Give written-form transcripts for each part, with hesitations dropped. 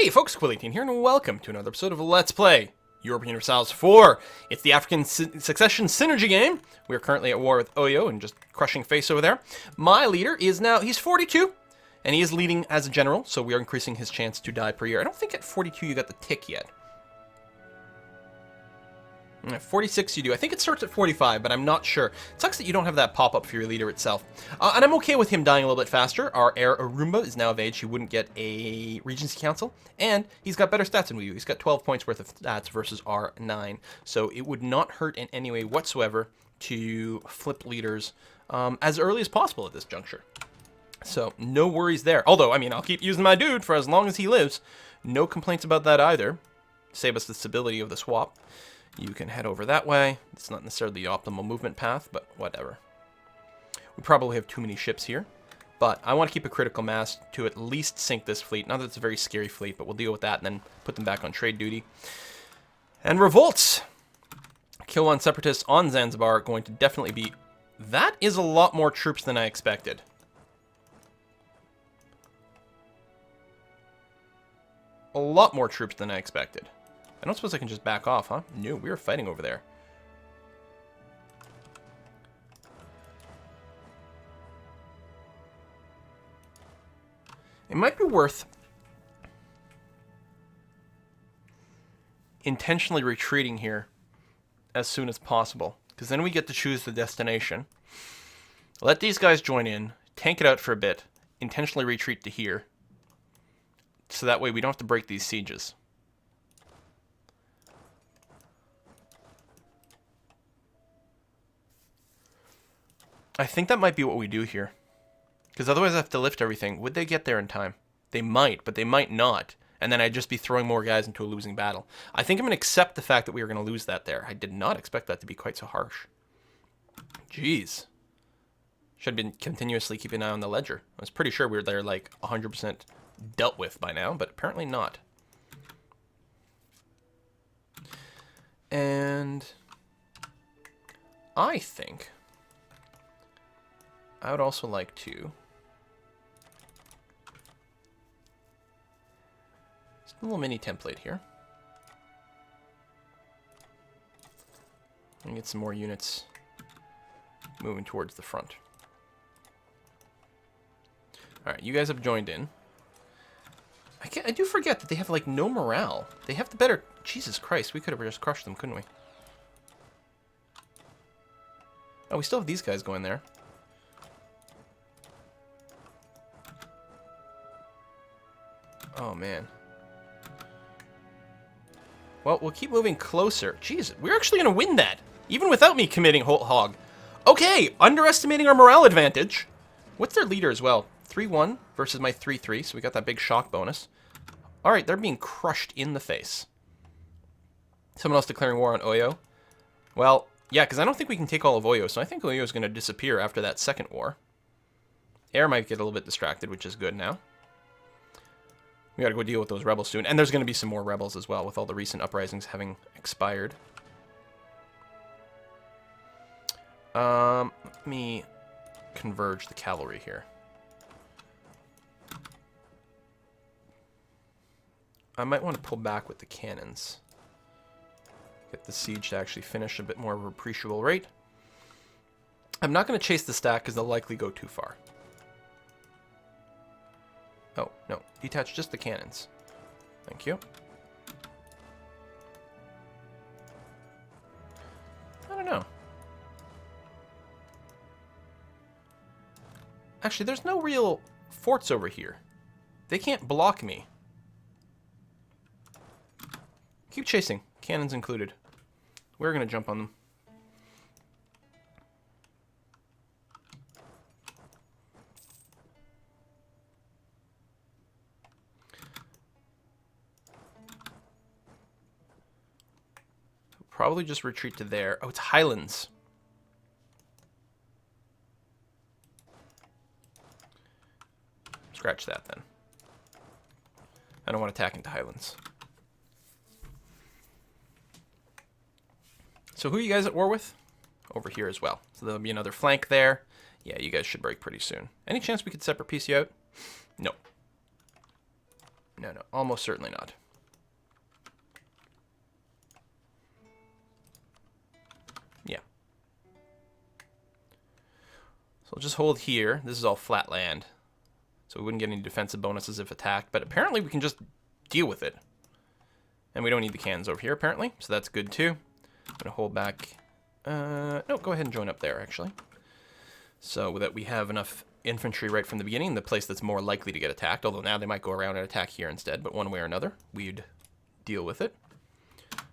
Hey folks, Quill18 here, and welcome to another episode of Let's Play Europa Universalis 4. It's the African Succession Synergy game. We are currently at war with Oyo and just crushing face over there. My leader is now, he's 42, and he is leading as a general, so we are increasing his chance to die per year. I don't think at 42 you got the tick yet. At 46 you do. I think it starts at 45, but I'm not sure. It sucks that you don't have that pop-up for your leader itself. And I'm okay with him dying a little bit faster. Our heir Arumba is now of age. He wouldn't get a Regency Council. And he's got better stats than we do. He's got 12 points worth of stats versus our 9. So it would not hurt in any way whatsoever to flip leaders as early as possible at this juncture. So no worries there. Although, I mean, I'll keep using my dude for as long as he lives. No complaints about that either. Save us the stability of the swap. You can head over that way. It's not necessarily the optimal movement path, but whatever. We probably have too many ships here, but I want to keep a critical mass to at least sink this fleet. Not that it's a very scary fleet, but we'll deal with that and then put them back on trade duty. And revolts! Kill one separatists on Zanzibar going to definitely be... That is a lot more troops than I expected. A lot more troops than I expected. I don't suppose I can just back off, huh? No, we were fighting over there. It might be worth intentionally retreating here as soon as possible, because then we get to choose the destination. Let these guys join in, tank it out for a bit, intentionally retreat to here, so that way we don't have to break these sieges. I think that might be what we do here. Because otherwise I have to lift everything. Would they get there in time? They might, but they might not. And then I'd just be throwing more guys into a losing battle. I think I'm going to accept the fact that we are going to lose that there. I did not expect that to be quite so harsh. Jeez. Should have been continuously keeping an eye on the ledger. I was pretty sure we were there like 100% dealt with by now, but apparently not. And I think... I would also like to... Just a little mini template here. And get some more units moving towards the front. Alright, you guys have joined in. I do forget that they have, like, no morale. They have the better... Jesus Christ, we could have just crushed them, couldn't we? Oh, we still have these guys going there. Oh, man. Well, we'll keep moving closer. Jeez, we're actually going to win that, even without me committing whole hog. Okay, underestimating our morale advantage. What's their leader as well? 3-1 versus my 3-3, so we got that big shock bonus. All right, they're being crushed in the face. Someone else declaring war on Oyo. Well, yeah, because I don't think we can take all of Oyo, so I think Oyo is going to disappear after that second war. Air might get a little bit distracted, which is good now. We gotta go deal with those rebels soon. And there's gonna be some more rebels as well, with all the recent uprisings having expired. Let me converge the cavalry here. I might want to pull back with the cannons. Get the siege to actually finish a bit more of a appreciable rate. I'm not gonna chase the stack because they'll likely go too far. Oh, no. Detach just the cannons. Thank you. I don't know. Actually, there's no real forts over here. They can't block me. Keep chasing. Cannons included. We're going to jump on them. Probably just retreat to there. Oh, it's Highlands. Scratch that then. I don't want to attack into Highlands. So who are you guys at war with? Over here as well. So there'll be another flank there. Yeah, you guys should break pretty soon. Any chance we could separate PC out? No. No, no, almost certainly not. Yeah. So I'll just hold here. This is all flat land. So we wouldn't get any defensive bonuses if attacked, but apparently we can just deal with it. And we don't need the cannons over here, apparently, so that's good too. I'm going to hold back. No, go ahead and join up there, actually. So that we have enough infantry right from the beginning, the place that's more likely to get attacked, although now they might go around and attack here instead, but one way or another, we'd deal with it.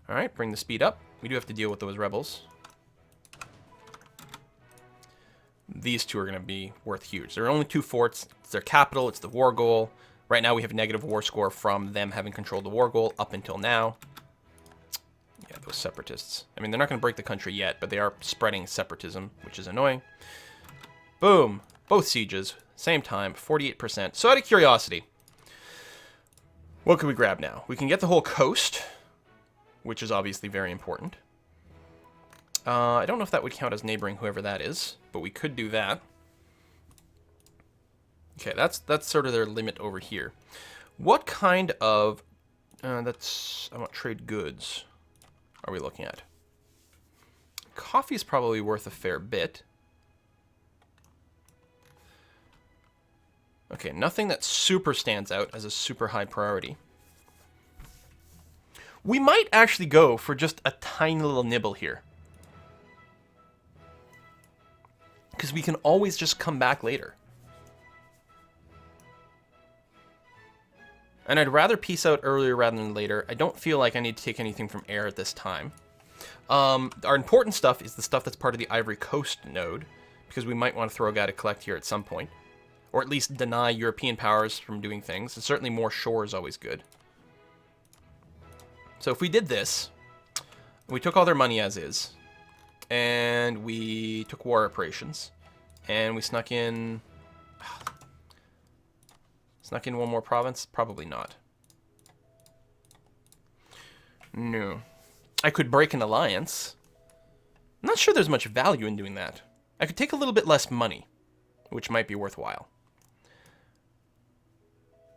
All right, bring the speed up. We do have to deal with those rebels. These two are going to be worth huge. There are only 2 forts. It's their capital. It's the war goal. Right now we have a negative war score from them having controlled the war goal up until now. Yeah, those separatists. I mean, they're not going to break the country yet, but they are spreading separatism, which is annoying. Boom. Both sieges. Same time. 48%. So out of curiosity, what can we grab now? We can get the whole coast, which is obviously very important. I don't know if that would count as neighboring whoever that is, but we could do that. Okay, that's sort of their limit over here. What kind of... I want trade goods. Are we looking at? Coffee is probably worth a fair bit. Okay, nothing that super stands out as a super high priority. We might actually go for just a tiny little nibble here. Because we can always just come back later. And I'd rather peace out earlier rather than later. I don't feel like I need to take anything from air at this time. Our important stuff is the stuff that's part of the Ivory Coast node, because we might want to throw a guy to collect here at some point. Or at least deny European powers from doing things. And certainly more shore is always good. So if we did this, we took all their money as is, and we took war reparations, and we snuck in one more province? Probably not. No. I could break an alliance. I'm not sure there's much value in doing that. I could take a little bit less money, which might be worthwhile.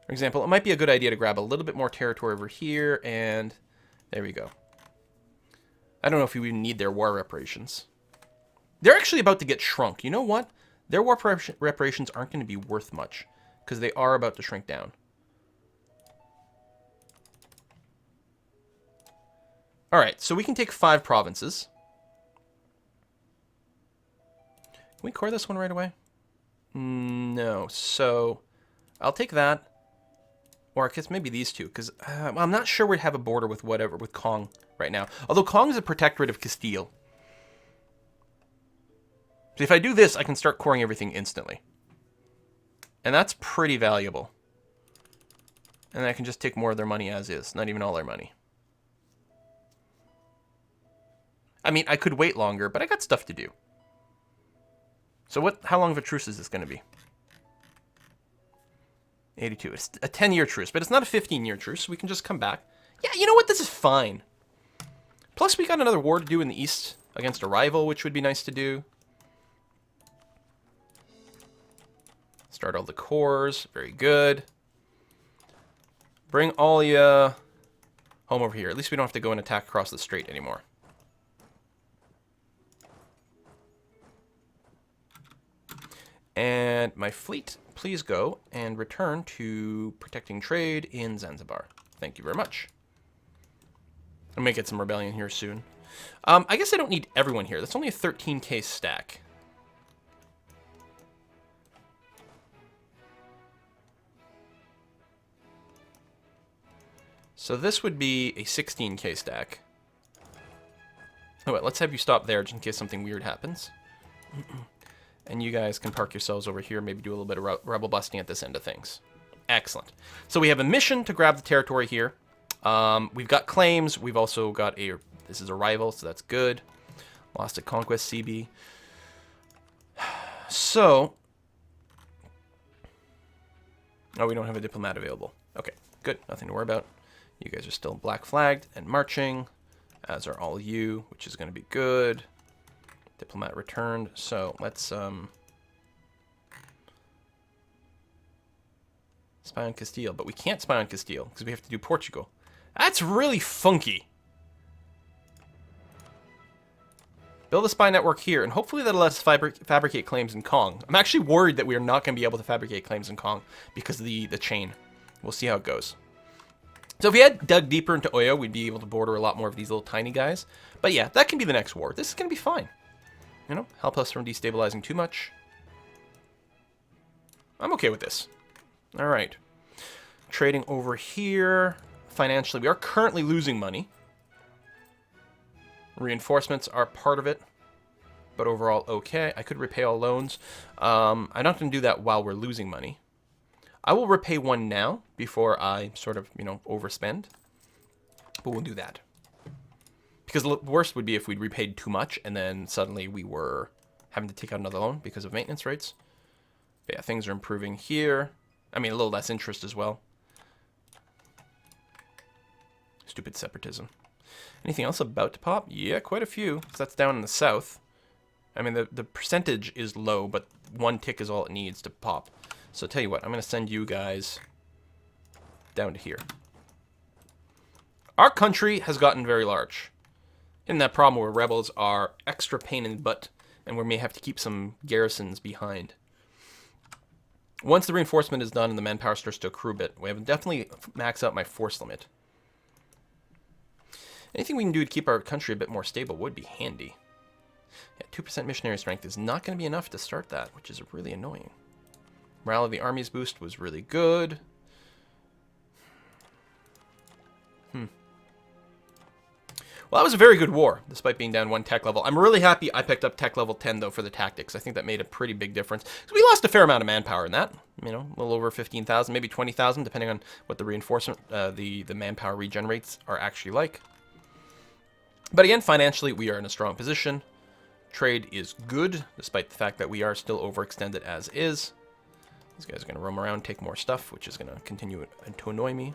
For example, it might be a good idea to grab a little bit more territory over here, and there we go. I don't know if we even need their war reparations. They're actually about to get shrunk. You know what? Their war reparations aren't going to be worth much, because they are about to shrink down. Alright, so we can take 5 provinces. Can we core this one right away? No, so I'll take that. Or I guess maybe these two, because I'm not sure we'd have a border with with Kong right now. Although Kong is a protectorate of Castile. So if I do this, I can start coring everything instantly. And that's pretty valuable. And I can just take more of their money as is, not even all their money. I mean, I could wait longer, but I got stuff to do. So how long of a truce is this going to be? 82. It's a 10-year truce, but it's not a 15-year truce, so we can just come back. Yeah, you know what? This is fine. Plus, we got another war to do in the east against a rival, which would be nice to do. Start all the cores. Very good. Bring all you home over here. At least we don't have to go and attack across the strait anymore. And my fleet, please go and return to protecting trade in Zanzibar. Thank you very much. I may get some rebellion here soon. I guess I don't need everyone here. That's only a 13k stack. So this would be a 16k stack. Oh, wait, let's have you stop there just in case something weird happens. And you guys can park yourselves over here, maybe do a little bit of rebel busting at this end of things. Excellent. So we have a mission to grab the territory here. We've got claims. We've also got this is a rival, so that's good. Lost at Conquest CB. So, oh, we don't have a diplomat available. Okay, good. Nothing to worry about. You guys are still black flagged and marching, as are all you, which is going to be good. Diplomat returned. So let's Spy on Castile. But we can't spy on Castile because we have to do Portugal. That's really funky. Build a spy network here, and hopefully that'll let us fabricate claims in Kong. I'm actually worried that we are not going to be able to fabricate claims in Kong because of the chain. We'll see how it goes. So if we had dug deeper into Oyo, we'd be able to border a lot more of these little tiny guys. But yeah, that can be the next war. This is going to be fine. You know, help us from destabilizing too much. I'm okay with this. All right. Trading over here. Financially, we are currently losing money. Reinforcements are part of it, but overall okay. I could repay all loans. I'm not going to do that while we're losing money. I will repay one now before I sort of, you know, overspend. But we'll do that. Because the worst would be if we'd repaid too much and then suddenly we were having to take out another loan because of maintenance rates. But yeah, things are improving here. I mean, a little less interest as well. Stupid separatism. Anything else about to pop? Yeah, quite a few. Because that's down in the south. I mean, the percentage is low, but one tick is all it needs to pop. So tell you what, I'm going to send you guys down to here. Our country has gotten very large. In that problem where rebels are extra pain in the butt, and we may have to keep some garrisons behind. Once the reinforcement is done and the manpower starts to accrue a bit, we have definitely maxed out my force limit. Anything we can do to keep our country a bit more stable would be handy. Yeah, 2% missionary strength is not going to be enough to start that, which is really annoying. Morale of the army's boost was really good. Well, that was a very good war, despite being down one tech level. I'm really happy I picked up tech level 10, though, for the tactics. I think that made a pretty big difference. So we lost a fair amount of manpower in that. You know, a little over 15,000, maybe 20,000, depending on what the reinforcement, the manpower regen rates are actually like. But again, financially, we are in a strong position. Trade is good, despite the fact that we are still overextended as is. These guys are going to roam around, take more stuff, which is going to continue to annoy me.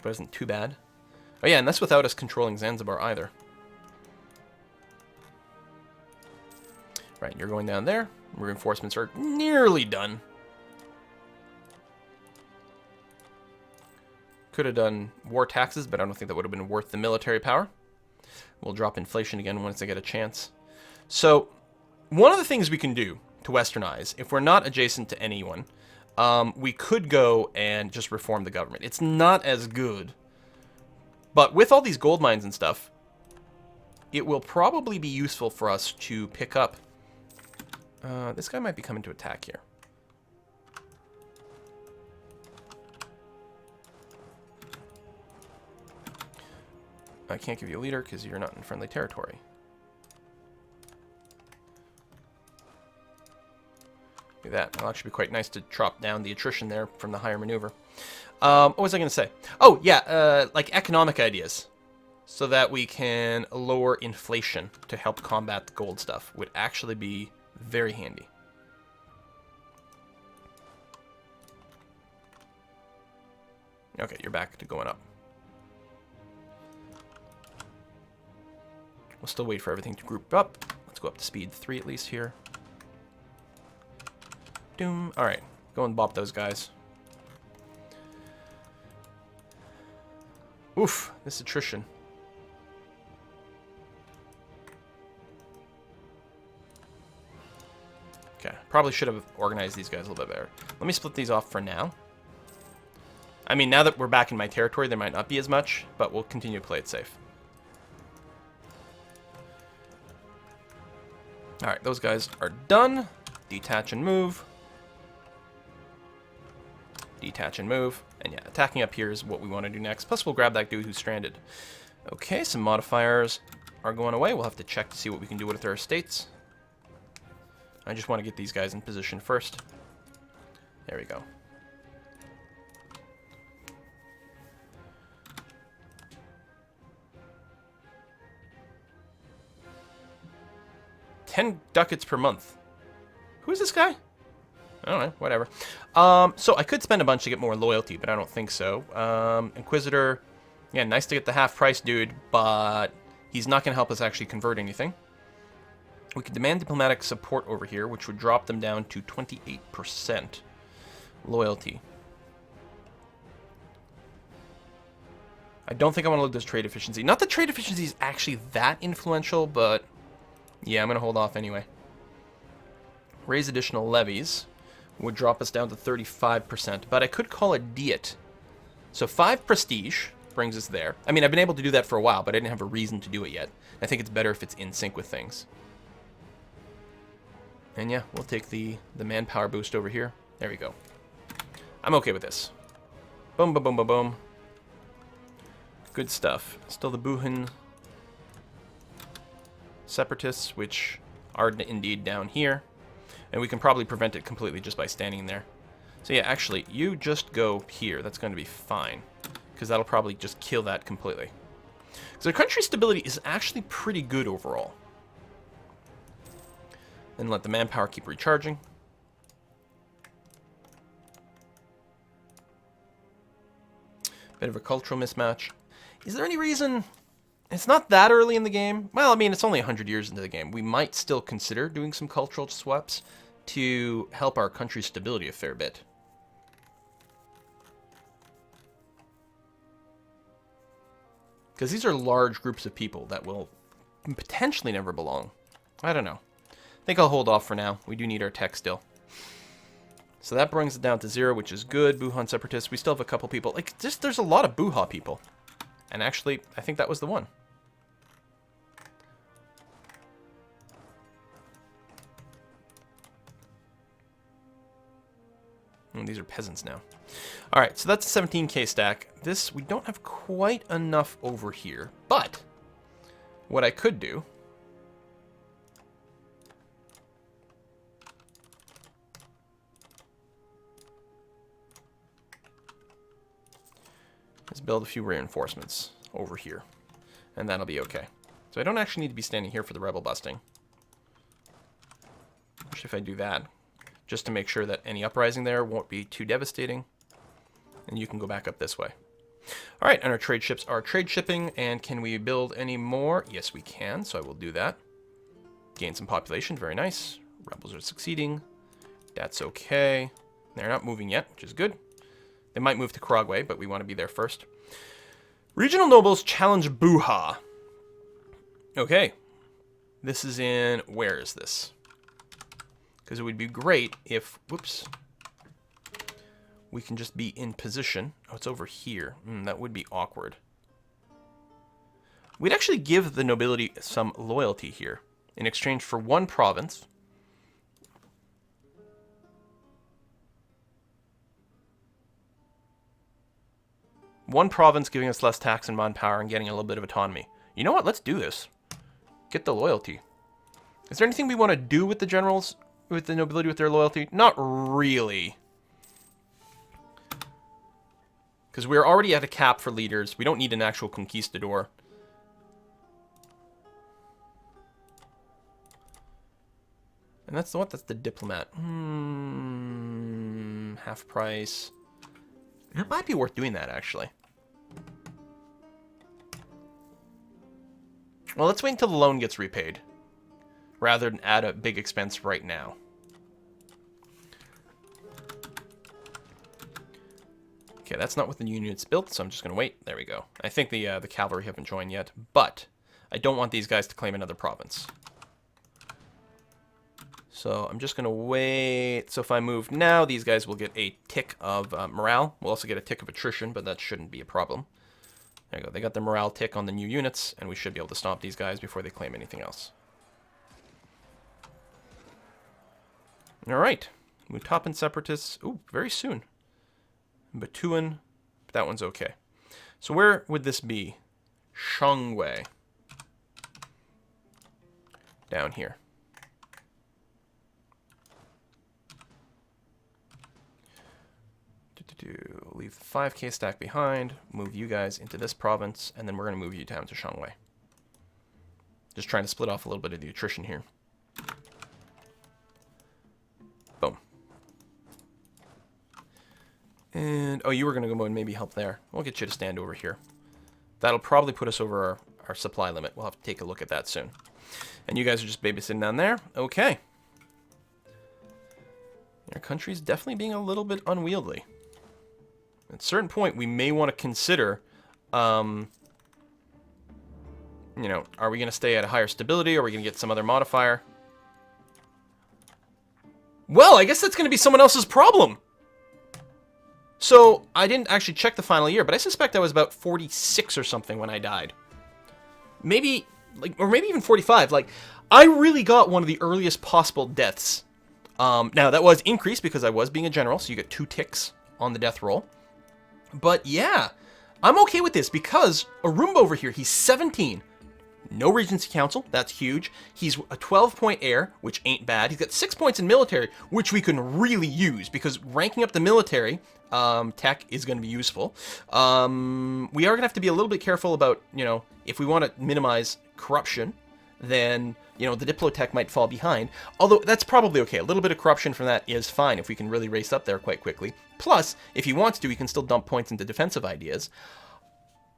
But it isn't too bad. Oh yeah, and that's without us controlling Zanzibar either. Right, you're going down there. Reinforcements are nearly done. Could have done war taxes, but I don't think that would have been worth the military power. We'll drop inflation again once I get a chance. So, one of the things we can do to westernize, if we're not adjacent to anyone, we could go and just reform the government. It's not as good. But with all these gold mines and stuff, it will probably be useful for us to pick up... this guy might be coming to attack here. I can't give you a leader because you're not in friendly territory. Do that. It'll actually be quite nice to drop down the attrition there from the higher maneuver. What was I going to say? Oh, yeah, like economic ideas. So that we can lower inflation to help combat the gold stuff would actually be very handy. Okay, you're back to going up. We'll still wait for everything to group up. Let's go up to speed 3 at least here. Doom. Alright, go and bop those guys. Oof, this attrition. Okay, probably should have organized these guys a little bit better. Let me split these off for now. I mean, now that we're back in my territory, there might not be as much, but we'll continue to play it safe. Alright, those guys are done. Detach and move. Detach and move. And yeah, attacking up here is what we want to do next. Plus, we'll grab that dude who's stranded. Okay, some modifiers are going away. We'll have to check to see what we can do with their estates. I just want to get these guys in position first. There we go. $10 ducats per month. Who is this guy? I don't know, whatever. So I could spend a bunch to get more loyalty, but I don't think so. Inquisitor, yeah, nice to get the half price dude, but he's not going to help us actually convert anything. We could demand diplomatic support over here, which would drop them down to 28% loyalty. I don't think I want to look at this trade efficiency. Not that trade efficiency is actually that influential, but yeah, I'm going to hold off anyway. Raise additional levies would drop us down to 35%, but I could call it diet. So 5 prestige brings us there. I mean, I've been able to do that for a while, but I didn't have a reason to do it yet. I think it's better if it's in sync with things. And yeah, we'll take the manpower boost over here. There we go. I'm okay with this. Boom, boom, boom, boom, boom. Good stuff. Still the Buhin separatists, which are indeed down here. And we can probably prevent it completely just by standing there. So yeah, actually, you just go here. That's going to be fine. Because that'll probably just kill that completely. So the country stability is actually pretty good overall. Then let the manpower keep recharging. Bit of a cultural mismatch. Is there any reason... It's not that early in the game. Well, I mean, it's only 100 years into the game. We might still consider doing some cultural swaps to help our country's stability a fair bit. Because these are large groups of people that will potentially never belong. I don't know. I think I'll hold off for now. We do need our tech still. So that brings it down to 0, which is good. Buhan separatists. We still have a couple people. Like, there's a lot of Buha people. And actually, I think that was the one. These are peasants now. All right, so that's a 17k stack. This, we don't have quite enough over here. But what I could do is build a few reinforcements over here. And that'll be okay. So I don't actually need to be standing here for the rebel busting. Especially if I do that. Just to make sure that any uprising there won't be too devastating. And you can go back up this way. All right, and our trade ships are trade shipping. And can we build any more? Yes, we can. So I will do that. Gain some population. Very nice. Rebels are succeeding. That's okay. They're not moving yet, which is good. They might move to Karagwe, but we want to be there first. Regional nobles challenge Buha. Okay. This is in... Where is this? Because it would be great if... Whoops. We can just be in position. Oh, it's over here. That would be awkward. We'd actually give the nobility some loyalty here. In exchange for one province. One province giving us less tax and manpower and getting a little bit of autonomy. You know what? Let's do this. Get the loyalty. Is there anything we want to do with the generals, with the nobility, with their loyalty? Not really. Because we're already at a cap for leaders. We don't need an actual conquistador. And that's the what? That's the diplomat. Half price. It might be worth doing that, actually. Well, let's wait until the loan gets repaid, rather than add a big expense right now. Okay, that's not what the unit's built, so I'm just going to wait. There we go. I think the cavalry haven't joined yet, but I don't want these guys to claim another province. So I'm just going to wait. So if I move now, these guys will get a tick of morale. We'll also get a tick of attrition, but that shouldn't be a problem. There you go. They got the morale tick on the new units, and we should be able to stomp these guys before they claim anything else. All right. Mutapan separatists. Ooh, very soon. Batuan. That one's okay. So where would this be? Shangwei. Down here. Leave the 5k stack behind, move you guys into this province, and then we're going to move you down to Shangwei. Just trying to split off a little bit of the attrition here. Boom. And, oh, you were going to go and maybe help there. We'll get you to stand over here. That'll probably put us over our supply limit. We'll have to take a look at that soon. And you guys are just babysitting down there? Okay. Our country's definitely being a little bit unwieldy. At a certain point, we may want to consider You know, are we going to stay at a higher stability? Or are we going to get some other modifier? Well, I guess that's going to be someone else's problem. So, I didn't actually check the final year, but I suspect I was about 46 or something when I died. Maybe, like, or maybe even 45. Like, I really got one of the earliest possible deaths. Now, that was increased because I was being a general, so you get 2 ticks on the death roll. But, yeah, I'm okay with this because Arumba over here, he's 17. No Regency Council, that's huge. He's a 12-point heir, which ain't bad. He's got 6 points in military, which we can really use, because ranking up the military tech is going to be useful. We are going to have to be a little bit careful about, you know, if we want to minimize corruption, then, you know, the Diplotech might fall behind. Although, that's probably okay. A little bit of corruption from that is fine if we can really race up there quite quickly. Plus, if he wants to, he can still dump points into defensive ideas.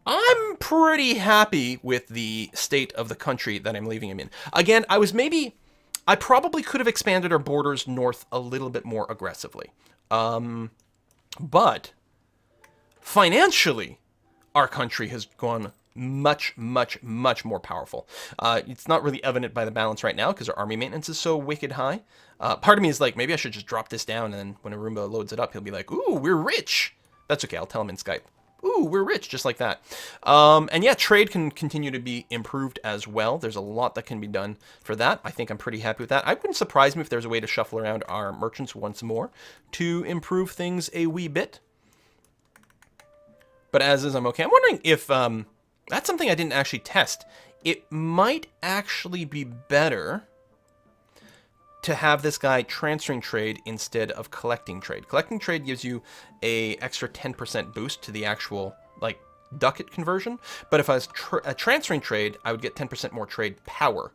I'm pretty happy with the state of the country that I'm leaving him in. Again, I probably could have expanded our borders north a little bit more aggressively. But financially, our country has gone much, much, much more powerful. It's not really evident by the balance right now because our army maintenance is so wicked high. Part of me is like, maybe I should just drop this down, and then when Arumba loads it up, he'll be like, ooh, we're rich. That's okay, I'll tell him in Skype. Ooh, we're rich, just like that. And yeah, trade can continue to be improved as well. There's a lot that can be done for that. I think I'm pretty happy with that. I wouldn't surprise me if there's a way to shuffle around our merchants once more to improve things a wee bit. But as is, I'm okay. I'm wondering if that's something I didn't actually test. It might actually be better to have this guy transferring trade instead of collecting trade. Collecting trade gives you a extra 10% boost to the actual, like, ducat conversion. But if I was transferring trade, I would get 10% more trade power.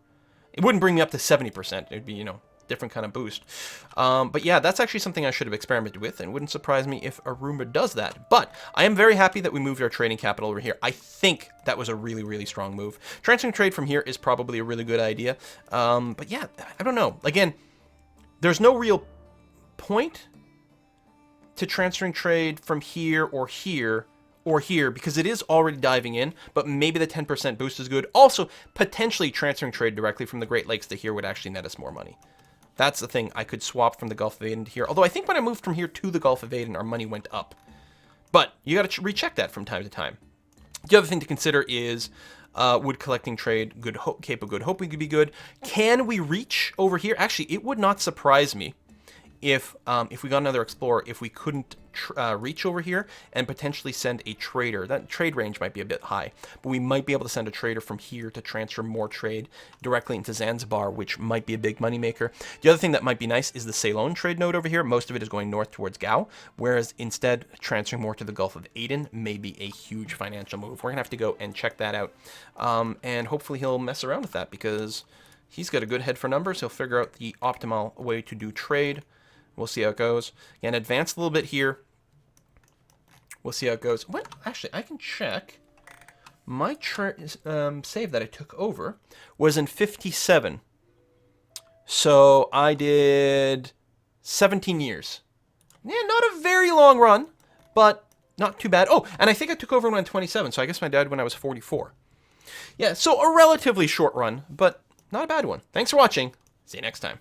It wouldn't bring me up to 70%. It'd be, you know, different kind of boost. But yeah, that's actually something I should have experimented with, and it wouldn't surprise me if Arumba does that. But I am very happy that we moved our trading capital over here. I think that was a really, really strong move. Transferring trade from here is probably a really good idea. But yeah, I don't know. Again, there's no real point to transferring trade from here or here or here, because it is already diving in, but maybe the 10% boost is good. Also, potentially transferring trade directly from the Great Lakes to here would actually net us more money. That's the thing. I could swap from the Gulf of Aden to here. Although I think when I moved from here to the Gulf of Aden, our money went up. But you got to recheck that from time to time. The other thing to consider is, would collecting trade, Cape of Good Hope could be good. Can we reach over here? Actually, it would not surprise me if we got another explorer, if we couldn't reach over here and potentially send a trader. That trade range might be a bit high, but we might be able to send a trader from here to transfer more trade directly into Zanzibar, which might be a big moneymaker. The other thing that might be nice is the Ceylon trade node over here. Most of it is going north towards Gao, whereas instead transferring more to the Gulf of Aden may be a huge financial move. We're gonna have to go and check that out, and hopefully he'll mess around with that, because he's got a good head for numbers. He'll figure out the optimal way to do trade. We'll see how it goes. Again, advance a little bit here. We'll see how it goes. What? Actually, I can check. My save that I took over was in 57. So I did 17 years. Yeah, not a very long run, but not too bad. Oh, and I think I took over when I was 27, so I guess my dad when I was 44. Yeah, so a relatively short run, but not a bad one. Thanks for watching. See you next time.